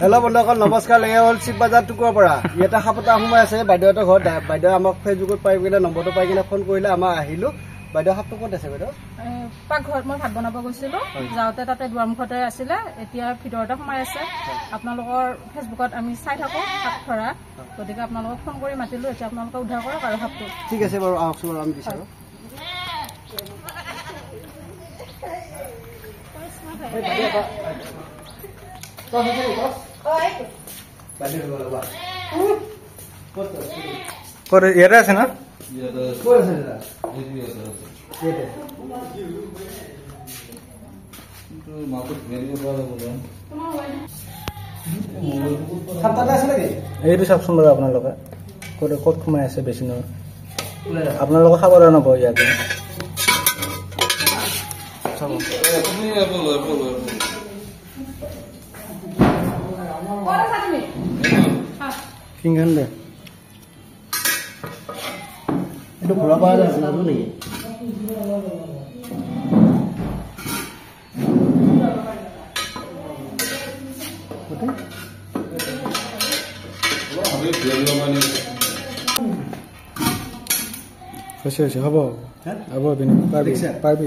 Hello' বন্ধুসকল নমস্কাৰ। এয়া হ'ল শিৱ বাজাৰ টুকুৰৰ পৰা ইয়াতে সাপতা সোমাই আছে বাইদেউহঁতৰ ঘৰত। বাইদেউ আমাক ফেচবুকত পাই কিনে নম্বৰটো পাই কিনে ফোন কৰিলে, আমাৰ আহিলো। বাইদেউ সাপটো ক'ত আছে বাইদেউ? পাকঘৰত মই ভাত বনাব গৈছিলো, যাওঁতে তাতে দুৱাৰমুখতে আছিলে, এতিয়া ভিতৰতে সোমাই আছে। আপোনালোকৰ ফেচবুকত আমি চাই থাকো সাপ ধৰা, গতিকে আপোনালোকক ফোন কৰি মাতিলো। এতিয়া আপোনালোকে উদ্ধাৰ কৰক আৰু সাপটো। ঠিক আছে বাৰু, আহকচোন বাৰু, আমি বিচাৰো। ইয়াতে আছে না? এইটো চাওকচোন বাৰু আপোনালোকে ক'ত সোমাই আছে বেছি নহয়। আপোনালোকে সাৱধান হ'ব ইয়াতে। কিংখান দে এইটো ঘূৰা পৰা আছে নেকি? হৈছে হ'ব হ'ব পাৰবি পাৰবি।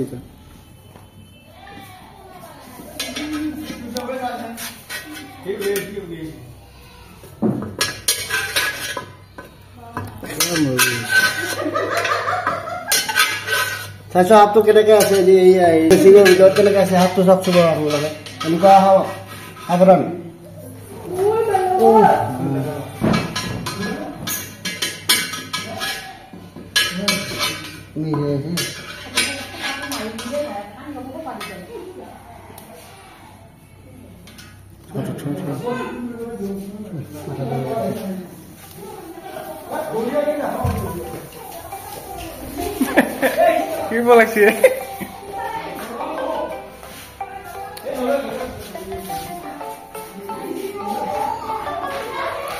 চাইছো হাতটো কেনেকে আছে, ভিতৰত কেনেকে আছে হাতটো চাওকচোন বাৰু আপোনালোকে। এনেকুৱা সাৱধান। কি লাগছে?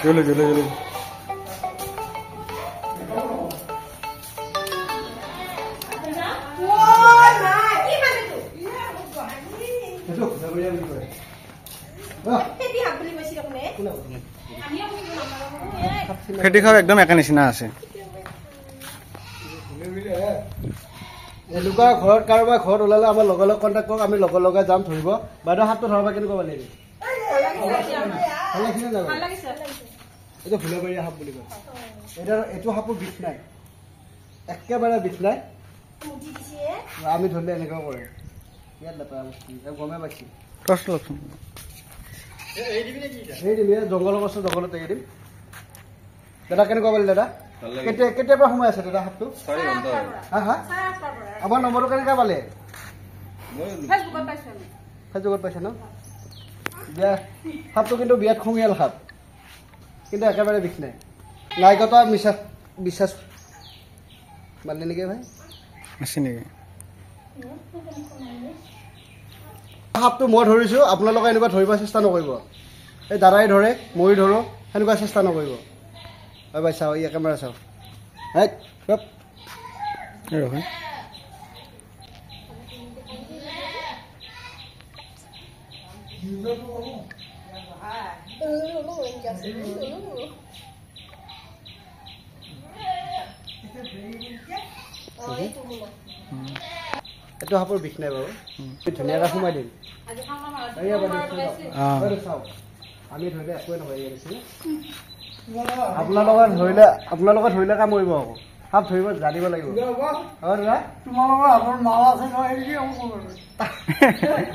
জলে জলে জলে খেতি খাব একদম একে নিচিনা আছে। এনেকুৱা ঘৰত কাৰোবাৰ ঘৰত ওলালে আমাৰ লগে লগে কণ্টেক্ট কৰক, আমি লগে লগে যাম ধৰিব। বাইদেউ হাতটো ধৰবা কেনেকুৱা পালে? এইটো ফুলবাৰীয়া সাপ বুলি কয়। এইটো সাপৰ বিষ নাই, একেবাৰে বিষ নাই। আমি ধৰিলে এনেকুৱা কৰে। ইয়াত নাপায় বস্তু গমেই পাইছি। এই দিম জংঘলৰ বস্তু জংঘলত এৰি দিম। দাদা কেনেকুৱা পালে? দাদা কেতিয়াৰ পৰা সোমাই আছে দাদা সাপটো? আমাৰ নম্বৰটো কেনেকুৱা পালে? ফেচবুকত পাইছে ন? সাপটো কিন্তু বিৰাট খঙিয়াল সাপ, কিন্তু একেবাৰে বিষ নাই। নাইকতা বিশ্বাস মানে নেকি ভাই? আছে নেকি সাপটো? মই ধৰিছো, আপোনালোকে এনেকুৱা ধৰিব চেষ্টা নকৰিব। এই দাদাই ধৰে, মই ধৰো, সেনেকুৱা চেষ্টা নকৰিব। হয় ভাই চাওঁ, এই কেমেৰা চাওঁ। এইটো সাপৰ বিষ নাই বাৰু, ধুনীয়াকৈ সোমাই দিম। চাওক আমি ধৰিলে একোৱে নহয়। আপোনালোকে ধৰিলে কাম কৰিব আকৌ। সাপ ধৰিব জানিব লাগিব।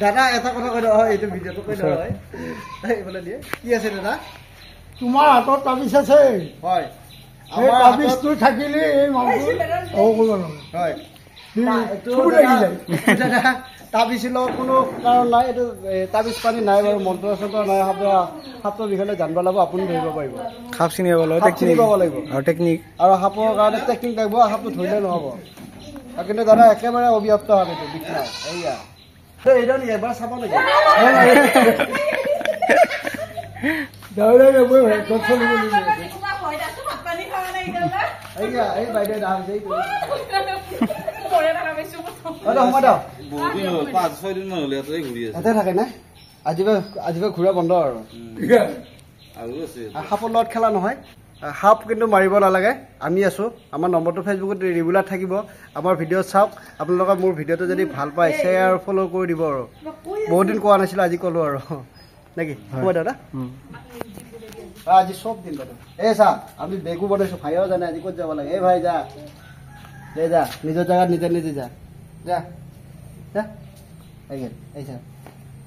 দাদা এটা কথা কৈ দিয়ক, এইটো ভিডিঅ'টো কৈ দিয়ক। এইফালে দিয়ে কি আছে দাদা? তোমাৰ হাতত তাবিজ আছে। হয়, তাবিজটো থাকিলে এই হয় তাবিজ লোৱাৰ কোনো কাৰণ নাই। এইটো তাবিজ পানী নাই বাৰু, মন্ত্ৰ চন্ত্ৰ নাই। সাপৰ বিষয়ে জানিব লাগিব, আপুনি ধৰিব পাৰিব। সাপ চিনি পাব লাগিব আৰু টেকনিক, আৰু সাপৰ কাৰণে টেকনিক লাগিব। সাপটো ধৰিলে নহ'ব। কিন্তু দাদা একেবাৰে অব্যাহত সাপ, এইটো বিষ নাই। এইয়া এইটো নেকি এবাৰ চাব নেকি? এই বাইদেউ দাম থাকে না আজিপা ঘূৰা বন্ধ আৰু সাপৰ লগত খেলা নহয় সাপ কিন্তু মাৰিব নালাগে আমি আছোঁ আমাৰ নম্বৰটো ফেচবুকত ৰেগুলাৰ থাকিব আমাৰ ভিডিঅ' চাওক আপোনালোকে মোৰ ভিডিঅ'টো যদি ভাল পায় শ্বেয়াৰ আৰু ফ'ল' কৰি দিব আৰু বহুত দিন কোৱা নাছিলোঁ আজি ক'লোঁ আৰু নেকি হ'ব দাদা আজি চব দিন দাদা এই চা আমি বেগো বনাইছোঁ ভাইও জানে আজি ক'ত যাব লাগে এই ভাই যা দে যা নিজৰ জেগাত নিজে নিজে যা যা যা এই চা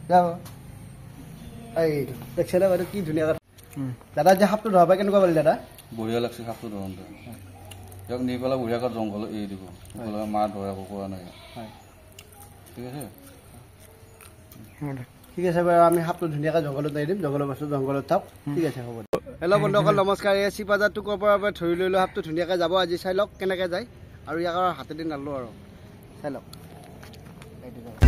যাব এইটো দেখছে না বাইদেউ কি ধুনীয়া কথা দাদা যে সাপটো ধৰা পাই কেনেকুৱা পালি দাদা বঢ়িয়া লাগছে সাপটো ধৰোঁতে ইয়াক নি পেলাই বঢ়িয়াকৈ জংঘল এৰি দিব মাৰ ধৰা কুকুৰা নাই ঠিক আছে ঠিক আছে বাৰু আমি সাপটো ধুনীয়াকৈ জংঘলত এৰি দিম জংঘলৰ বস্তু জংঘলত থাক ঠিক আছে হ'ব হেল্ল' বন্ধুসকল নমস্কাৰ এই চিপাজাৰ টুকুৰ পৰা ধৰি লৈ লৈ সাপটো ধুনীয়াকৈ যাব আজি চাই লওক কেনেকৈ যায় আৰু ইয়াক আৰু হাতেদি নালোঁ আৰু চাই লওক এইটো